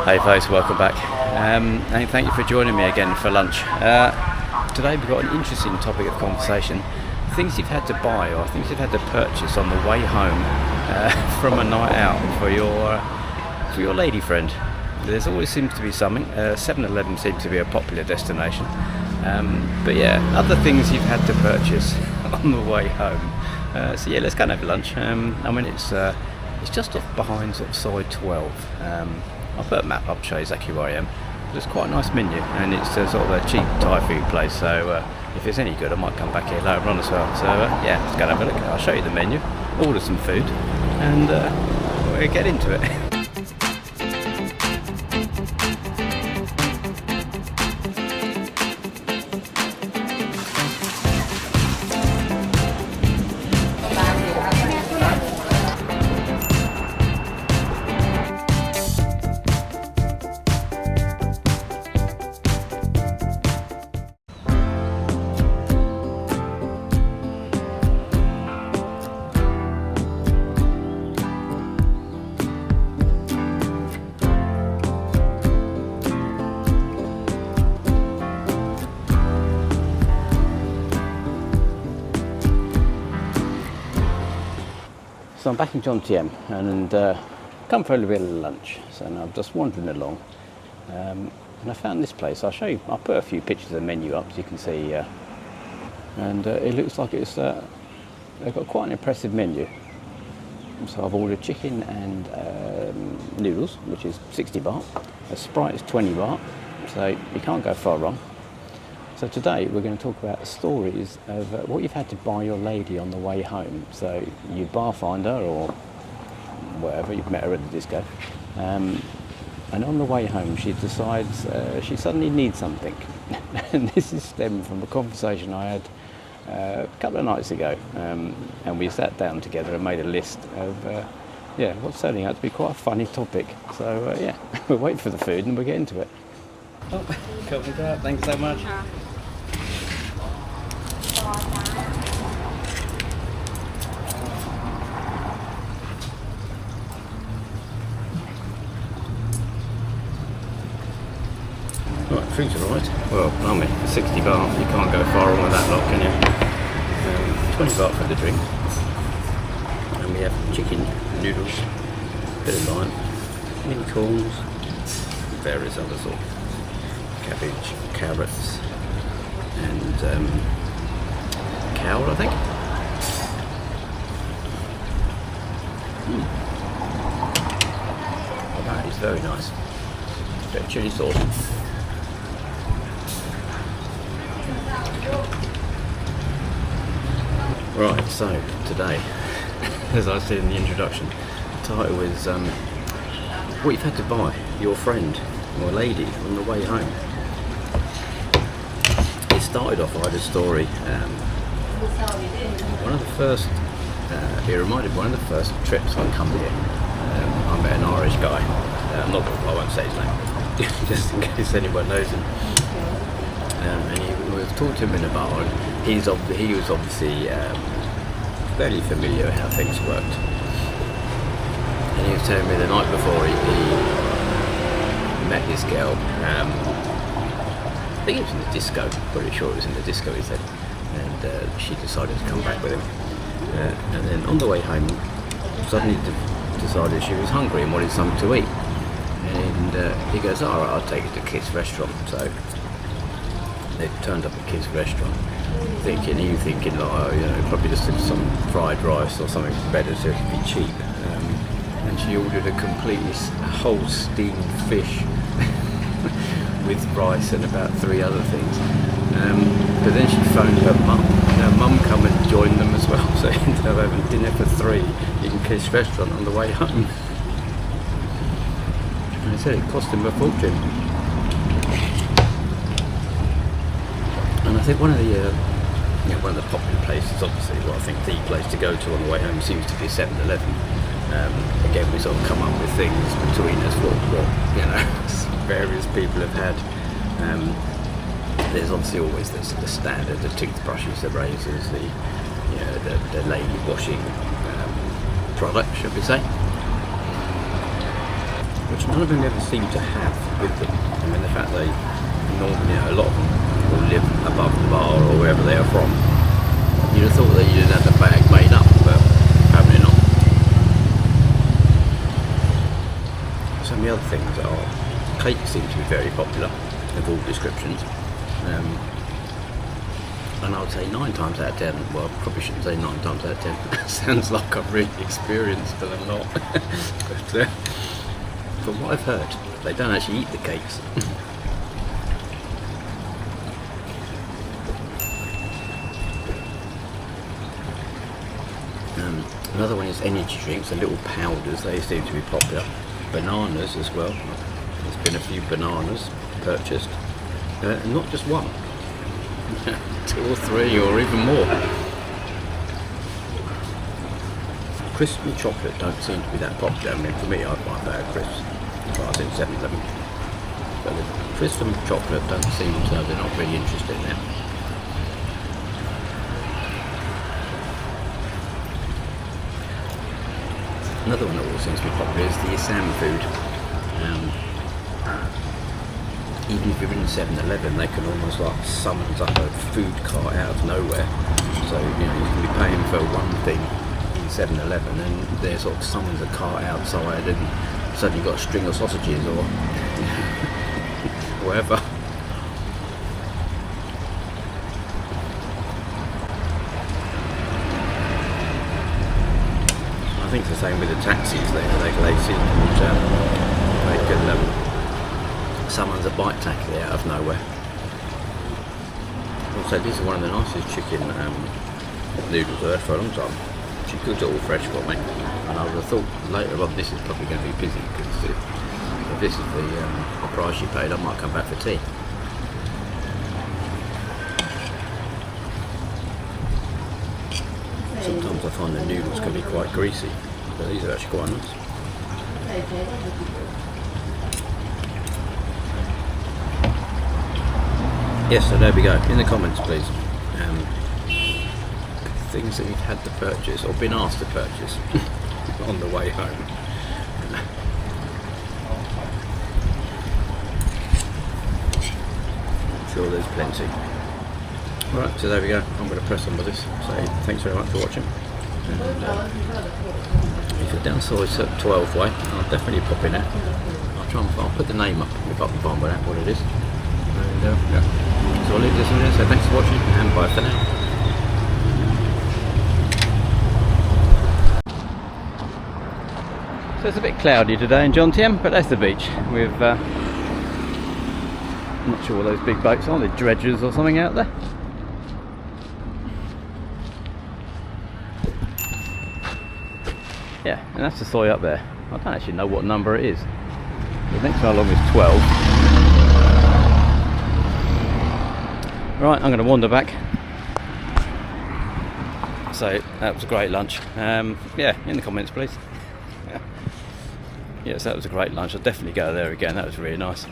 Hey folks, welcome back, and thank you for joining me again for lunch. Today we've got an interesting topic of conversation: things you've had to buy or things you've had to purchase on the way home from a night out for your lady friend. There's always seems to be something. 7-Eleven seems to be a popular destination, but yeah, other things you've had to purchase on the way home. So yeah, let's go and have lunch. It's just off behind sort of side 12. I'll put a map up to show you exactly where I am. There's quite a nice menu, and it's sort of a cheap Thai food place, so if it's any good I might come back here later on as well. So yeah, let's go and have a look. I'll show you the menu, order some food, and we'll get into it. So I'm back in Jomtien and come for a little bit of lunch. So now I'm just wandering along, and I found this place. I'll show you. I'll put a few pictures of the menu up so you can see. And it looks like it's they've got quite an impressive menu. So I've ordered chicken and noodles, which is 60 baht. A Sprite is 20 baht. So you can't go far wrong. So today we're going to talk about stories of what you've had to buy your lady on the way home. So you bar find her or whatever, you've met her at the disco, and on the way home she decides she suddenly needs something. And this is stemmed from a conversation I had a couple of nights ago, and we sat down together and made a list of what's turning out to be quite a funny topic. So yeah, we'll wait for the food and we'll get into it. Oh, covered up. Thanks so much. Right, food's alright. Well, blimey, 60 baht, you can't go far wrong with that lot, can you? 20 baht for the drink. And we have chicken, noodles, bit of lime, mini corns, various other sort. Cabbage, carrots, and cow, I think. Oh, that is very nice. Bit of chilli sauce. Right, so today, as I said in the introduction, the title is what you've had to buy your friend or lady on the way home. It started off, I had a story, one of the first, it reminded me of one of the first trips I come here. I met an Irish guy, I won't say his name, just in case anyone knows him. And we talked to him in a bar, and he was obviously fairly familiar with how things worked. And he was telling me the night before he met this girl, I think it was in the disco, pretty sure it was in the disco, he said, and she decided to come back with him, and then on the way home suddenly decided she was hungry and wanted something to eat, and he goes, alright, I'll take you to Kids Restaurant. So they turned up at Kids Restaurant, thinking like, probably just some fried rice or something better to be cheap, and she ordered a whole steamed fish with rice and about 3 other things. But then she phoned her mum. Her mum come and joined them as well, so ended up having dinner for 3 in Kids Restaurant on the way home. And I said it cost him a fortune. And I think one of the popular places, obviously, I think the place to go to on the way home seems to be 7-Eleven. Again, we sort of come up with things between us what various people have had. There's obviously always the standard, the toothbrushes, the razors, the lady washing product, should we say. which none of them ever seem to have with them. I mean, the fact they normally, a lot of them will live above the bar or wherever they are from. You'd have thought that you'd have the bag made up, but apparently not. Some of the other things are, cakes seem to be very popular of all descriptions. And I would say 9 times out of 10, well, I probably shouldn't say 9 times out of 10, sounds like I've really experienced, but I'm not. But from what I've heard, they don't actually eat the cakes. Another one is energy drinks, the little powders, they seem to be popular. Bananas as well, there's been a few bananas purchased, and not just one. 2 or 3 or even more. Crisps and chocolate don't seem to be that popular. I mean, for me, I quite bad crisps. Well, I was in 7-Eleven. But the crisps and chocolate don't seem to, they're not really interested in that. Another one that always seems to be popular is the Assam food. Even if you're in 7-Eleven, they can almost like summons up a food cart out of nowhere. So, you know, you can be paying for one thing in 7-Eleven and they sort of summons a cart outside and suddenly you've got a string of sausages or whatever. I think it's the same with the taxis. They seem to make good someone's a bite taxi out of nowhere. Also, this is one of the nicest chicken noodles I've had for a long time. She cooks it all fresh for me, and I would have thought later on this is probably going to be busy because if this is the price she paid, I might come back for tea. Sometimes I find the noodles can be quite greasy, but these are actually quite nice. Yes, so there we go. In the comments, please. Things that you've had to purchase or been asked to purchase on the way home. I'm sure there's plenty. Right, so there we go. I'm going to press on with this. So thanks very much for watching. And if you're down Soy 12 way, I'll definitely pop in there. I'll put the name up if I can find out what it is. And yeah. So I'll leave this in there, so thanks for watching and bye for now. So it's a bit cloudy today in Jomtien, but that's the beach. With I'm not sure what those big boats are, they're dredgers or something out there. Yeah, and that's the soy up there. I don't actually know what number it is. The next one along is 12. Right, I'm going to wander back. So that was a great lunch. Yeah, in the comments please. Yes, that was a great lunch. I'll definitely go there again. That was really nice.